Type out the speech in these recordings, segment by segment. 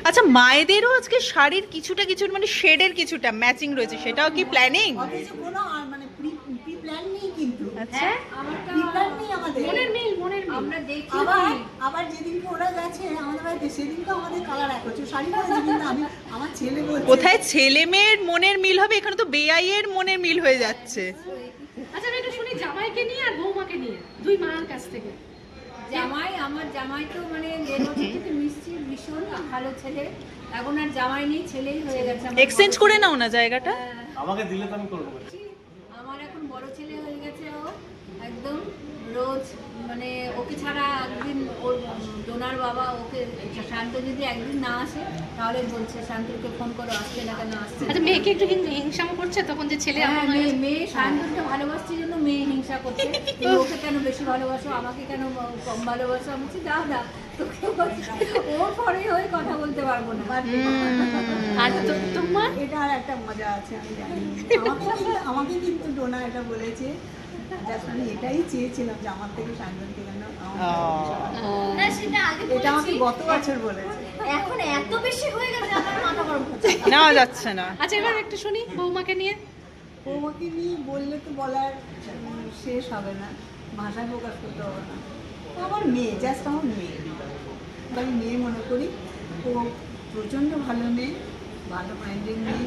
আচ্ছা, মায়েদেরও আজকে শাড়ির কিছুটা কিছু মানে শেডের কিছুটা ম্যাচিং রয়েছে, সেটাও কি প্ল্যানিং? অথচ কোনো মানে প্রি প্ল্যান নেই কিন্তু। আচ্ছা, প্রি প্ল্যান নেই আমাদের। মনের মিল আমরা দেখি। আবার যেদিনকে ওরা গেছে আমাদের বাড়িতে সেদিনকে আমাদের কালার এক হচ্ছে, শাড়ি পরেছে কিন্তু আমি আমার ছেলে বলছে কোথায় ছেলে মেয়ের মনের মিল হবে, এখানে তো বেআইয়ের মনের মিল হয়ে যাচ্ছে। আচ্ছা আমি একটু শুনি জামাইকে নিয়ে আর বৌমাকে নিয়ে দুই মায়ের কাছ থেকে। আমার জামাই তো মানে 1.5 বছর থেকে মিষ্টি, ভীষণ ভালো ছেলে। এখন আর জামাই নেই, ছেলেই হয়ে গেছে। এক্সচেঞ্জ করে নাও না জায়গাটা। আমাকে দিলে তো আমি করবো। আমার এখন বড় ছেলে হয়ে গেছে। ও একদম রোজ মানে ওকে ছাড়া একদিন ওর ডোনার বাবা ওকে, শান্ত যদি একদিন না আসে তাহলে বলছে শান্তকে ফোন করো, আসছে না কেন আসছে। আচ্ছা মেয়েকে একটু হিংসামো করছে তখন যে ছেলে হ্যাঁ, আমার মেয়ে শান্তকে ভালোবাসছে জন্য মেয়ে হিংসা করছে। ওকে কেন বেশি ভালোবাসো, আমাকে কেন কম ভালোবাসো? আমি বলছি দাও দাও, তোকে ওর পরে হয়ে কথা বলতে পারবো না। আর তোমার এটা আর একটা মজা আছে আমি জানি। আমাকে কিন্তু ডোনা এটা বলেছে, জাস্ট আমি এটাই চেয়েছিলাম যে আমার থেকে শান্তনকে কেন না সেটা আগে এটা আমাকে গত বছর বলেছে। এখন এত বেশি হয়ে গেছে আমার মাথা গরম হচ্ছে। নেওয়া যাচ্ছে না। আচ্ছা এবার একটু শুনি বৌমাকে নিয়ে। বৌমাকে নিয়ে বললে তো বলার শেষ হবে না, ভাষায় প্রকাশ করতে হবে না। আমার মেয়ে, জাস্ট আমার মেয়ে, আমি মেয়ে মনে করি। ও প্রচণ্ড ভালো মেয়ে, ভালো মাইন্ডের মেয়ে।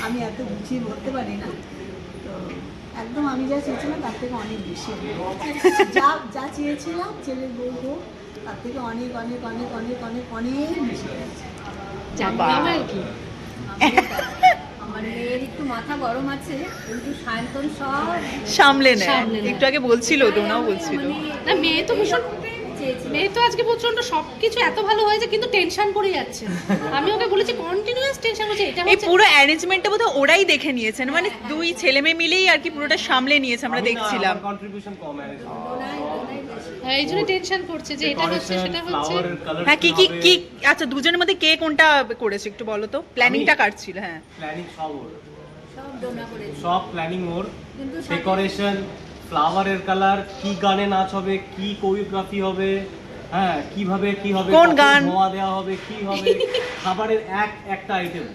আমি এত গুছিয়ে বলতে পারি না, তো একদম আমি যা চেয়েছিলাম তার থেকে অনেক বেশি, যা যা চেয়েছিলাম ছেলের বউ হোক তার থেকে অনেক অনেক অনেক অনেক অনেক অনেক বেশি হয়েছে। জামাই কি আমার মেয়ের একটু মাথা গরম আছে, কিন্তু শান্তন সব সামলে নেয়। সামলে নেয়। একটু আগে বলছিল, ডোনাও বলছিল। না মেয়ে তো ভীষণ চেয়েছিল। মেয়ে তো আজকে প্রচন্ড সবকিছু এত ভালো হয়েছে কিন্তু টেনশন করে যাচ্ছে। আমি ওকে বলেছি কন্টিনিউয়াস টেনশন করছে, এটা এই হচ্ছে পুরো অ্যারেঞ্জমেন্টটা বোধহয় ওরাই দেখে নিয়েছেন, মানে দুই ছেলে মেয়ে মিলেই আর কি পুরোটা সামলে নিয়েছে, আমরা দেখছিলাম। কন্ট্রিবিউশন কম আছে। এই জন্য টেনশন করছে যে এটা হচ্ছে সেটা হচ্ছে। হ্যাঁ, কি কি কি আচ্ছা, দুজনের মধ্যে কে কোনটা করেছে একটু বলো তো, প্ল্যানিংটা কার ছিল? হ্যাঁ, প্ল্যানিং সব ওর, সব ডোনা করেছে। সব প্ল্যানিং ওর। কিন্তু ডেকোরেশন, ফ্লাওয়ারের কালার, কি গানে নাচ হবে, কি কোরিওগ্রাফি হবে, হ্যাঁ কিভাবে কি হবে, কোন কখন গান? ধোঁয়া দেওয়া হবে, কি হবে, খাবারের একটা আইটেম,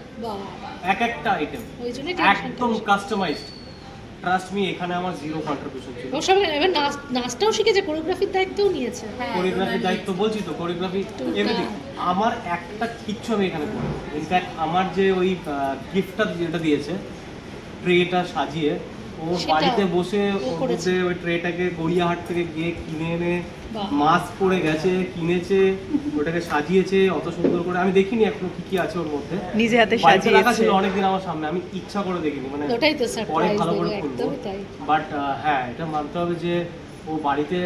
একটা আইটেম ওই জন্যই টেনশন একদম কাস্টমাইজড। ট্রাস্ট মি, এখানে আমার জিরো কন্ট্রিবিউশন ছিল। ও সব এবার নাচটাও শিখেছে, কোরিওগ্রাফির দায়িত্বও নিয়েছে। কোরিওগ্রাফির দায়িত্ব বলছি তো, কোরিওগ্রাফি এভরিথিং। আমার একটা কিচ্ছু আমি এখানে করি। ইনফ্যাক্ট আমার যে ওই গিফটটা যেটা দিয়েছে, ট্রেটা সাজিয়ে, ও সেটা বাড়িতে বসে ও ওর করেছে। মধ্যে ওই ট্রেটাকে গড়িয়াহাট থেকে গিয়ে কিনে এনে বাহ। মাস্ক পরে গেছে, কিনেছে, ওটাকে সাজিয়েছে অত সুন্দর করে। আমি দেখিনি এখনো কি কি আছে ওর মধ্যে, নিজে হাতে বাড়িতে রাখা সাজিয়েছে। ছিল অনেকদিন আমার সামনে, আমি ইচ্ছা করে দেখিনি, মানে ওটাই তো পরে সারপ্রাইজ ভালো করে দেবে, খুলবো। একদমই তাই। বাট হ্যাঁ, এটা মানতে হবে যে ও বাড়িতে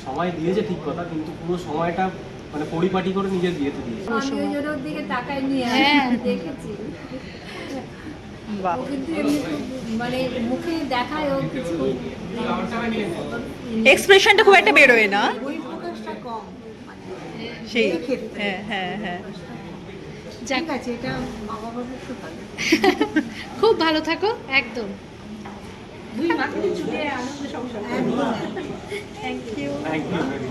সময় দিয়েছে ঠিক কথা, কিন্তু পুরো সময়টা মানে পরিপাটি করে নিজের বিয়েতে দিয়েছে। আমি ওই জন্য ওর দিকে তাকাই নিয়ে হ্যাঁ। দেখেছি। বাহ, ও কিন্তু এমনি মানে মুখে দেখায় ও কিছু এক্সপ্রেশনটা খুব একটা বেরোয় না বই প্রকাশটা কম, মানে সেই। এই ক্ষেত্রে। হ্যাঁ হ্যাঁ হ্যাঁ। যাক, ঠিক আছে, এটা মা বাবার একটু ভালো। খুব ভালো থাকো একদম। একদম। Thank you. Thank you.